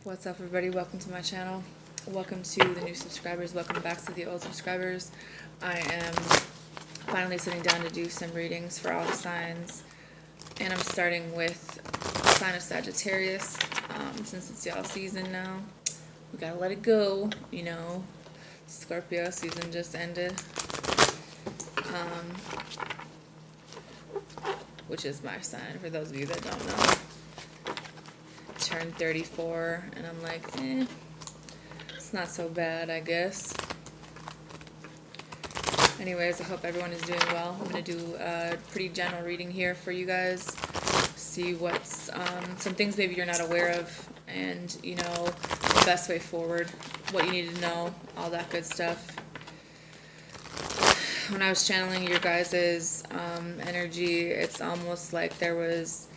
What's up, everybody? Welcome to my channel. Welcome to the new subscribers. Welcome back to the old subscribers. I am finally sitting down to do some readings for all the signs, and I'm starting with the sign of Sagittarius. Since it's y'all season now, we gotta let it go. Scorpio season just ended, which is my sign. For those of you that don't know, turned 34, and I'm like, it's not so bad, I guess. Anyways, I hope everyone is doing well. I'm going to do a pretty general reading here for you guys. See what's some things maybe you're not aware of, and the best way forward, what you need to know, all that good stuff. When I was channeling your guys' energy, it's almost like there was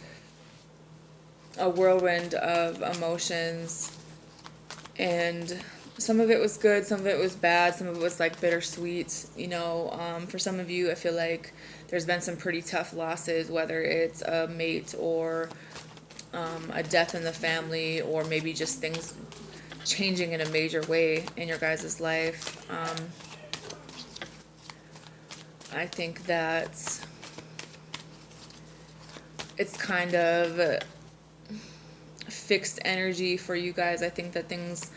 a whirlwind of emotions, and some of it was good, some of it was bad, some of it was like bittersweet. For some of you, I feel like there's been some pretty tough losses, whether it's a mate or a death in the family, or maybe just things changing in a major way in your guys' life. I think that it's kind of fixed energy for you guys. I think that things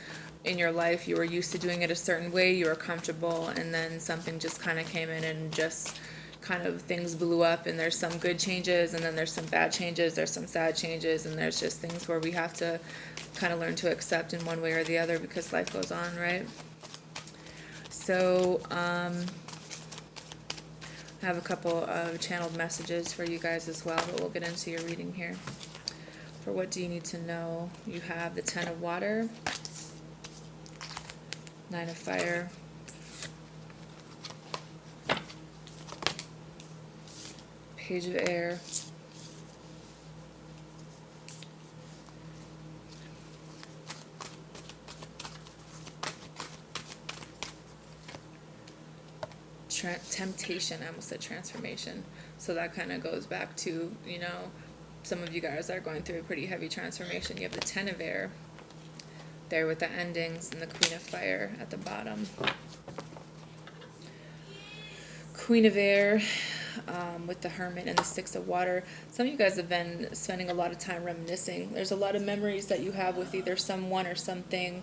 in your life, you were used to doing it a certain way, you were comfortable, and then something just kind of came in and just kind of things blew up, and there's some good changes, and then there's some bad changes, there's some sad changes, and there's just things where we have to kind of learn to accept in one way or the other because life goes on, right? So I have a couple of channeled messages for you guys as well, but we'll get into your reading here. For what do you need to know? You have the 10 of water, 9 of fire, page of air, temptation. I almost said transformation. So that kind of goes back to, some of you guys are going through a pretty heavy transformation. You have the 10 of air there with the endings, and the Queen of Fire at the bottom. Queen of Air with the Hermit and the 6 of Water. Some of you guys have been spending a lot of time reminiscing. There's a lot of memories that you have with either someone or something,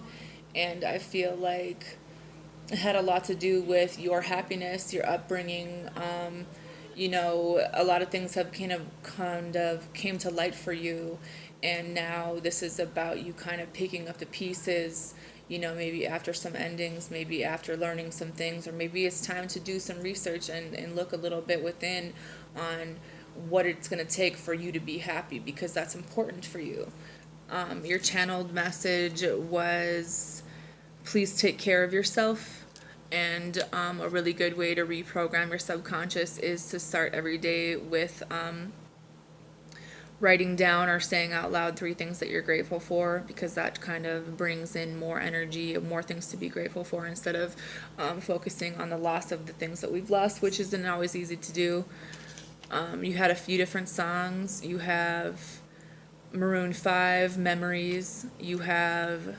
and I feel like it had a lot to do with your happiness, your upbringing. A lot of things have kind of came to light for you, and now this is about you kind of picking up the pieces, maybe after some endings, maybe after learning some things, or maybe it's time to do some research and look a little bit within on what it's going to take for you to be happy, because that's important for you. Your channeled message was, please take care of yourself. And a really good way to reprogram your subconscious is to start every day with writing down or saying out loud 3 things that you're grateful for, because that kind of brings in more energy, more things to be grateful for, instead of focusing on the loss of the things that we've lost, which isn't always easy to do. You had a few different songs. You have Maroon 5, Memories. You have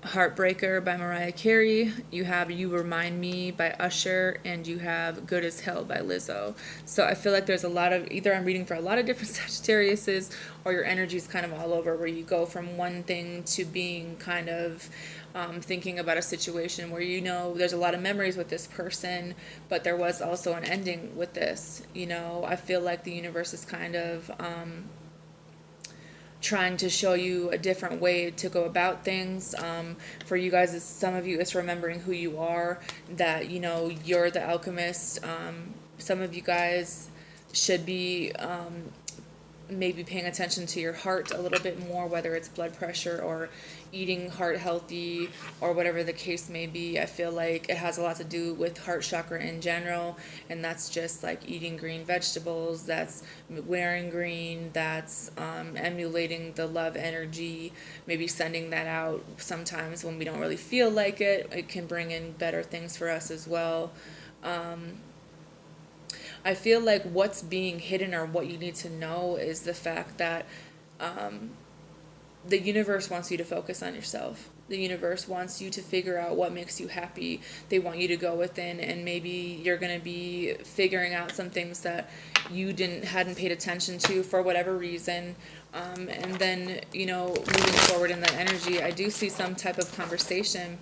Heartbreaker by Mariah Carey, you have You Remind Me by Usher, and you have Good as Hell by Lizzo. So I feel like there's a lot of, either I'm reading for a lot of different Sagittariuses, or your energy is kind of all over, where you go from one thing to being kind of thinking about a situation where there's a lot of memories with this person, but there was also an ending with this. I feel like the universe is kind of trying to show you a different way to go about things. For you guys, some of you, it's remembering who you are, that you're the alchemist. Some of you guys should be maybe paying attention to your heart a little bit more, whether it's blood pressure or eating heart healthy or whatever the case may be. I feel like it has a lot to do with heart chakra in general, and that's just like eating green vegetables, that's wearing green, that's emulating the love energy, maybe sending that out sometimes when we don't really feel like it. It can bring in better things for us as well. I feel like what's being hidden, or what you need to know, is the fact that the universe wants you to focus on yourself. The universe wants you to figure out what makes you happy. They want you to go within, and maybe you're going to be figuring out some things that you hadn't paid attention to for whatever reason. And then, moving forward in that energy, I do see some type of conversation.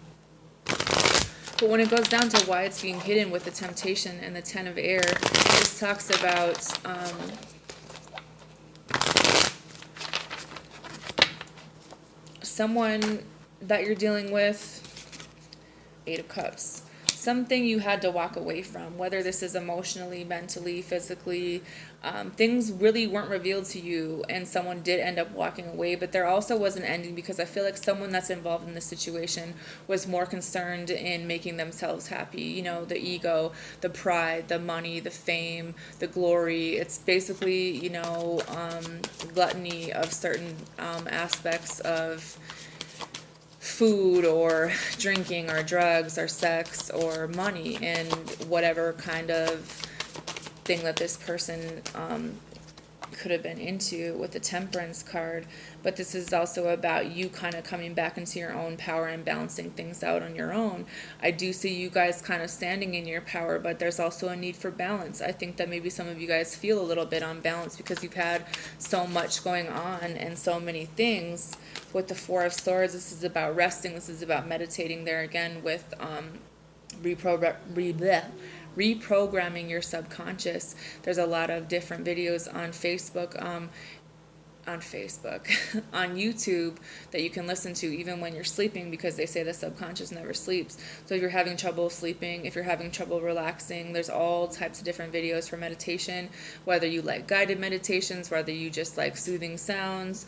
But when it goes down to why it's being hidden with the temptation and the 10 of air, this talks about someone that you're dealing with, 8 of Cups. Something you had to walk away from, whether this is emotionally, mentally, physically. Things really weren't revealed to you, and someone did end up walking away, but there also was an ending, because I feel like someone that's involved in this situation was more concerned in making themselves happy. The ego, the pride, the money, the fame, the glory. It's basically, gluttony of certain aspects of food or drinking or drugs or sex or money, and whatever kind of thing that this person could have been into with the Temperance card. But this is also about you kind of coming back into your own power and balancing things out on your own. I do see you guys kind of standing in your power, but there's also a need for balance. I think that maybe some of you guys feel a little bit unbalanced because you've had so much going on and so many things. With the 4 of Swords, this is about resting. This is about meditating there again with reprogramming your subconscious. There's a lot of different videos on Facebook, on YouTube that you can listen to even when you're sleeping, because they say the subconscious never sleeps. So if you're having trouble sleeping, if you're having trouble relaxing, there's all types of different videos for meditation, whether you like guided meditations, whether you just like soothing sounds,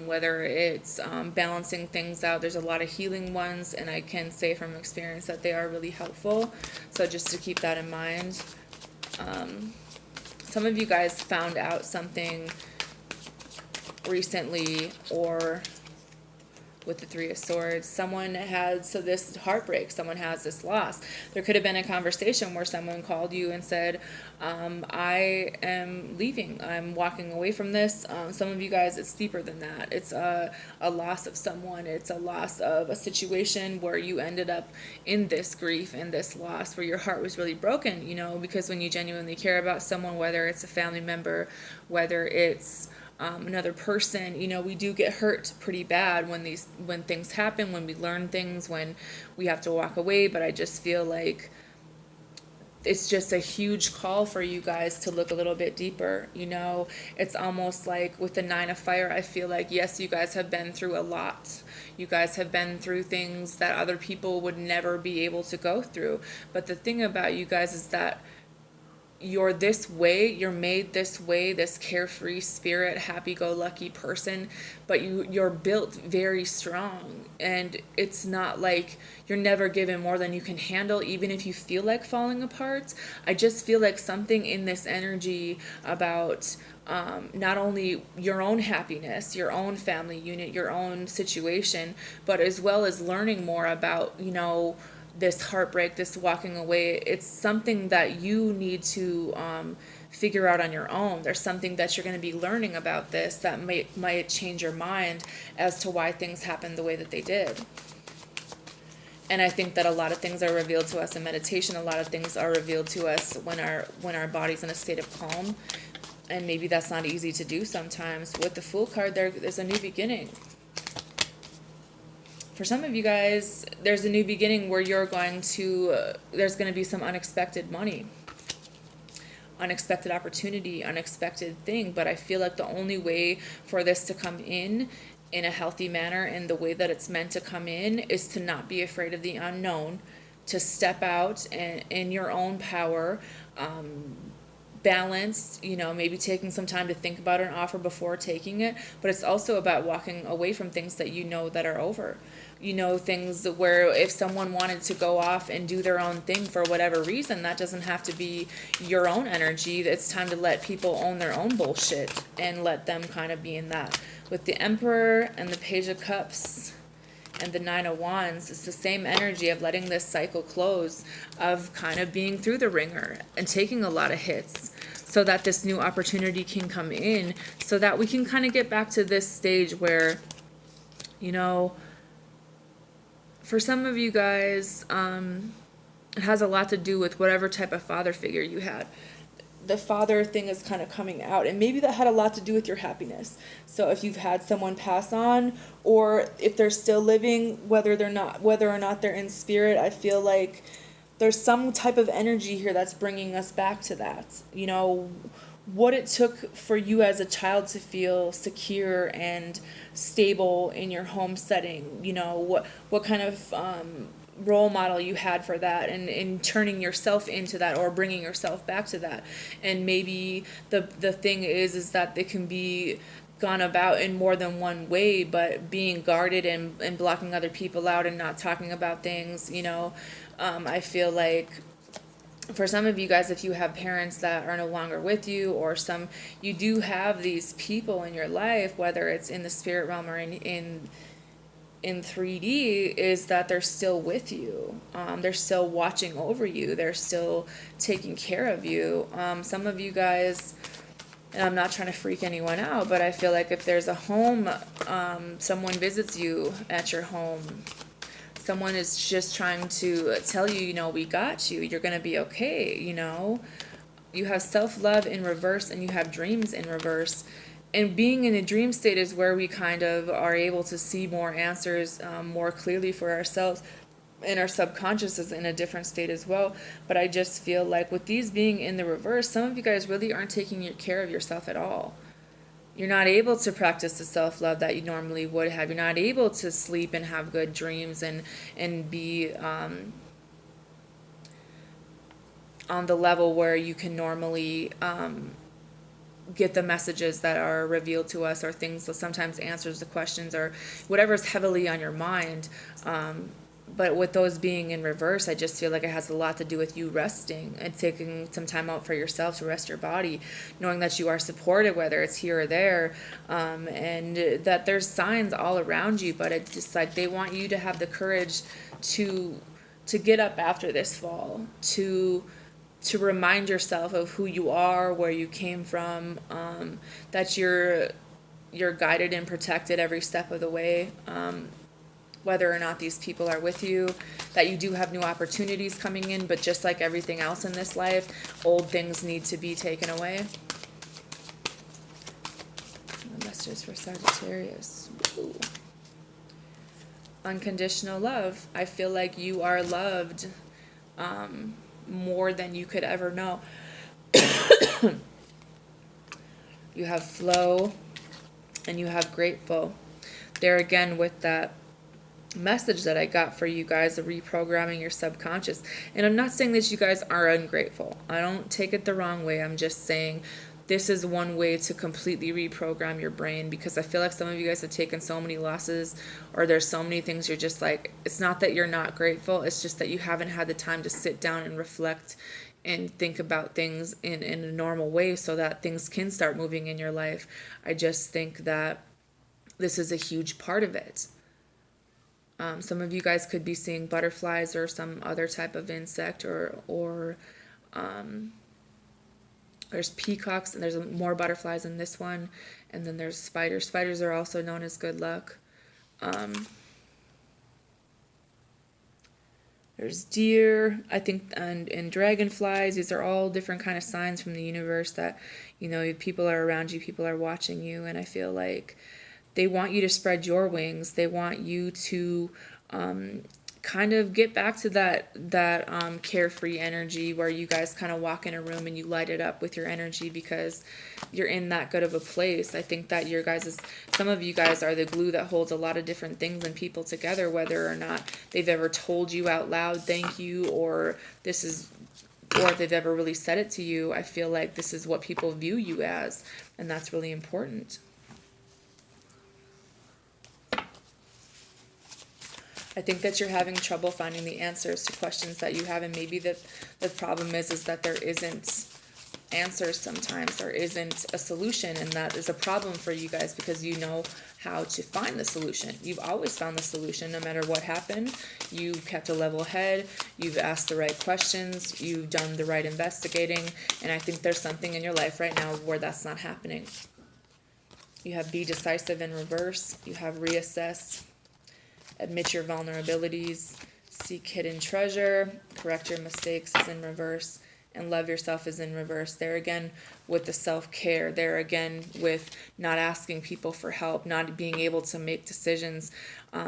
whether it's balancing things out. There's a lot of healing ones, and I can say from experience that they are really helpful. So just to keep that in mind. Some of you guys found out something recently, or with the 3 of Swords, someone has this heartbreak, someone has this loss. There could have been a conversation where someone called you and said, I am leaving, I'm walking away from this. Some of you guys, it's deeper than that. It's a loss of someone. It's a loss of a situation where you ended up in this grief and this loss, where your heart was really broken, because when you genuinely care about someone, whether it's a family member, whether it's another person, we do get hurt pretty bad when things happen, when we learn things, when we have to walk away. But I just feel like it's just a huge call for you guys to look a little bit deeper. It's almost like with the 9 of Fire, I feel like, yes, you guys have been through a lot. You guys have been through things that other people would never be able to go through. But the thing about you guys is that you're this way, you're made this way, this carefree spirit, happy-go-lucky person, but you're built very strong, and it's not like you're never given more than you can handle, even if you feel like falling apart. I just feel like something in this energy about not only your own happiness, your own family unit, your own situation, but as well as learning more about, this heartbreak, this walking away. It's something that you need to figure out on your own. There's something that you're going to be learning about this that might change your mind as to why things happened the way that they did. And I think that a lot of things are revealed to us in meditation. A lot of things are revealed to us when our body's in a state of calm. And maybe that's not easy to do sometimes. With the Fool card, there's a new beginning. For some of you guys, there's a new beginning where there's going to be some unexpected money, unexpected opportunity, unexpected thing. But I feel like the only way for this to come in a healthy manner, and the way that it's meant to come in, is to not be afraid of the unknown, to step out and in your own power, balanced, maybe taking some time to think about an offer before taking it. But it's also about walking away from things that that are over. Things where if someone wanted to go off and do their own thing for whatever reason, that doesn't have to be your own energy. It's time to let people own their own bullshit and let them kind of be in that. With the Emperor and the Page of Cups and the 9 of Wands, it's the same energy of letting this cycle close, of kind of being through the ringer and taking a lot of hits, so that this new opportunity can come in, so that we can kind of get back to this stage where You know, for some of you guys, it has a lot to do with whatever type of father figure you had. The father thing is kind of coming out, and maybe that had a lot to do with your happiness. So if you've had someone pass on, or if they're still living, whether or not they're in spirit, I feel like there's some type of energy here that's bringing us back to that. You know, what it took for you as a child to feel secure and stable in your home setting. You know, what kind of role model you had for that, and turning yourself into that, or bringing yourself back to that. And maybe the thing is that it can be gone about in more than one way, but being guarded and blocking other people out and not talking about things, you know. I feel like for some of you guys, if you have parents that are no longer with you, or you do have these people in your life, whether it's in the spirit realm or in 3D, is that they're still with you. They're still watching over you. They're still taking care of you. Some of you guys, and I'm not trying to freak anyone out, but I feel like if there's a home, someone visits you at your home. Someone is just trying to tell you, you know, we got you. You're going to be okay, you know. You have self-love in reverse, and you have dreams in reverse. And being in a dream state is where we kind of are able to see more answers more clearly for ourselves. And our subconscious is in a different state as well. But I just feel like with these being in the reverse, some of you guys really aren't taking care of yourself at all. You're not able to practice the self-love that you normally would have. You're not able to sleep and have good dreams and be on the level where you can normally get the messages that are revealed to us, or things that sometimes answers the questions, or whatever's heavily on your mind. But with those being in reverse, I just feel like it has a lot to do with you resting and taking some time out for yourself to rest your body, knowing that you are supported, whether it's here or there, and that there's signs all around you. But it's just like they want you to have the courage to get up after this fall, to remind yourself of who you are, where you came from, that you're guided and protected every step of the way. Whether or not these people are with you, that you do have new opportunities coming in, but just like everything else in this life, old things need to be taken away. Messages for Sagittarius. Ooh. Unconditional love. I feel like you are loved more than you could ever know. You have flow, and you have grateful. There again with that message that I got for you guys of reprogramming your subconscious. And I'm not saying that you guys are ungrateful. I don't take it the wrong way. I'm just saying this is one way to completely reprogram your brain, because I feel like some of you guys have taken so many losses, or there's so many things you're just like, it's not that you're not grateful, it's just that you haven't had the time to sit down and reflect and think about things in a normal way so that things can start moving in your life. I just think that this is a huge part of it. Some of you guys could be seeing butterflies or some other type of insect, or there's peacocks, and there's more butterflies in this one, and then there's spiders. Spiders are also known as good luck. There's deer, I think, and dragonflies. These are all different kind of signs from the universe that, you know, people are around you, people are watching you, and I feel like they want you to spread your wings. They want you to kind of get back to that carefree energy where you guys kind of walk in a room and you light it up with your energy because you're in that good of a place. I think that some of you guys are the glue that holds a lot of different things and people together, whether or not they've ever told you out loud thank you, or if they've ever really said it to you. I feel like this is what people view you as, and that's really important. I think that you're having trouble finding the answers to questions that you have, and maybe the problem is that there isn't answers sometimes. There isn't a solution, and that is a problem for you guys because you know how to find the solution. You've always found the solution no matter what happened. You've kept a level head. You've asked the right questions. You've done the right investigating, and I think there's something in your life right now where that's not happening. You have be decisive in reverse. You have reassess. admit your vulnerabilities, seek hidden treasure, correct your mistakes is in reverse, and love yourself is in reverse. There again with the self-care, there again with not asking people for help, not being able to make decisions.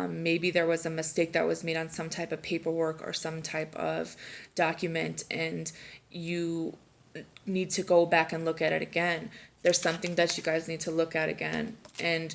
Maybe there was a mistake that was made on some type of paperwork or some type of document, and you need to go back and look at it again. There's something that you guys need to look at again. And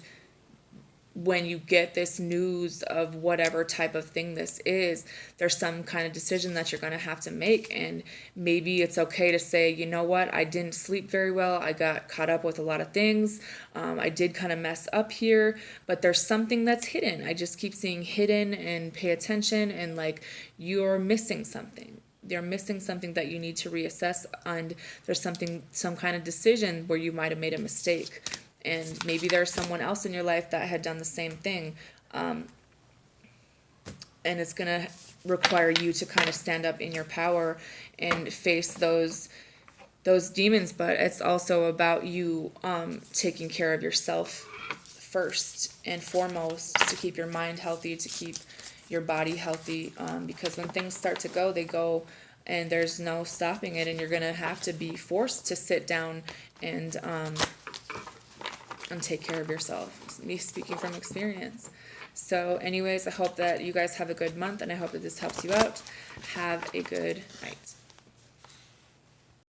when you get this news of whatever type of thing this is, there's some kind of decision that you're going to have to make. And maybe it's okay to say, you know what, I didn't sleep very well. I got caught up with a lot of things. I did kind of mess up here, but there's something that's hidden. I just keep seeing hidden, and pay attention, and like you're missing something. You're missing something that you need to reassess, and there's some kind of decision where you might have made a mistake. And maybe there's someone else in your life that had done the same thing. And it's going to require you to kind of stand up in your power and face those demons. But it's also about you taking care of yourself first and foremost, to keep your mind healthy, to keep your body healthy. Because when things start to go, they go, and there's no stopping it. And you're going to have to be forced to sit down and take care of yourself. Me speaking from experience. So anyways, I hope that you guys have a good month, and I hope that this helps you out. Have a good night.